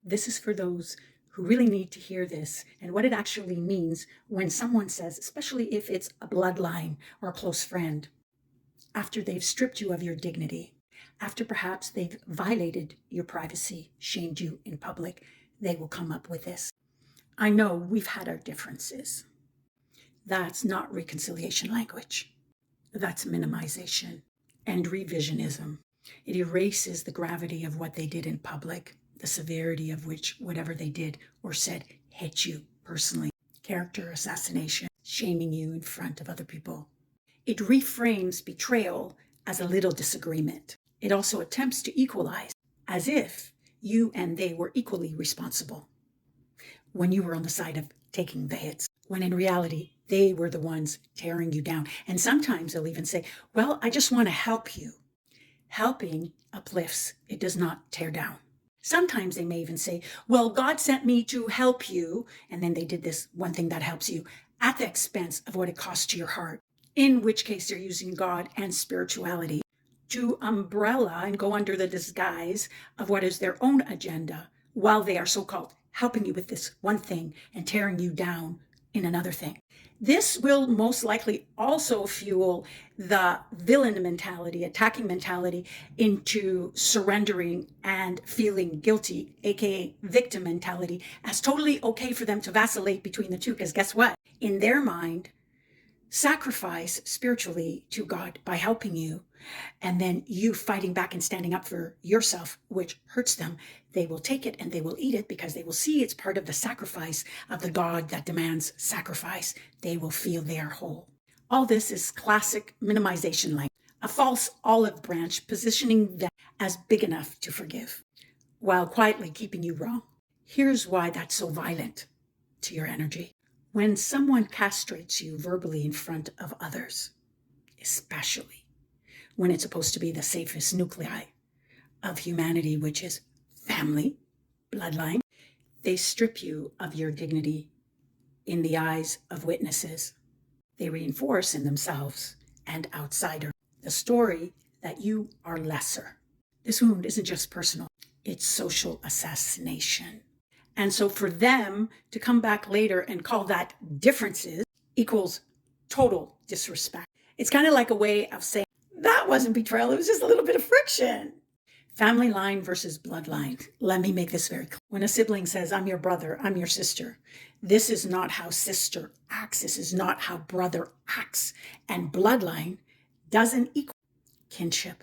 This is for those who really need to hear this and what it actually means when someone says, especially if it's a bloodline or a close friend, after they've stripped you of your dignity, after perhaps they've violated your privacy, shamed you in public, they will come up with this. I know we've had our differences. That's not reconciliation language. That's minimization and revisionism. It erases the gravity of what they did in public, the severity of which whatever they did or said hit you personally. Character assassination, shaming you in front of other people. It reframes betrayal as a little disagreement. It also attempts to equalize, as if you and they were equally responsible when you were on the side of taking the hits, when in reality, they were the ones tearing you down. And sometimes they'll even say, well, I just want to help you. Helping uplifts, it does not tear down. Sometimes they may even say, well, God sent me to help you. And then they did this one thing that helps you at the expense of what it costs to your heart, in which case they're using God and spirituality to umbrella and go under the disguise of what is their own agenda, while they are so-called helping you with this one thing and tearing you down in another thing. This will most likely also fuel the villain mentality, attacking mentality, into surrendering and feeling guilty, aka victim mentality, as totally okay for them to vacillate between the two. Because guess what? In their mind, sacrifice spiritually to God by helping you, and then you fighting back and standing up for yourself, which hurts them, they will take it and they will eat it because they will see it's part of the sacrifice of the God that demands sacrifice. They will feel they are whole. All this is classic minimization language, a false olive branch positioning them as big enough to forgive, while quietly keeping you wrong. Here's why that's so violent to your energy. When someone castrates you verbally in front of others, especially when it's supposed to be the safest nuclei of humanity, which is family, bloodline, they strip you of your dignity in the eyes of witnesses. They reinforce in themselves and outsiders the story that you are lesser. This wound isn't just personal, it's social assassination. And so for them to come back later and call that differences equals total disrespect. It's kind of like a way of saying, that wasn't betrayal, it was just a little bit of friction. Family line versus bloodline. Let me make this very clear. When a sibling says, I'm your brother, I'm your sister, this is not how sister acts. This is not how brother acts. And bloodline doesn't equal kinship.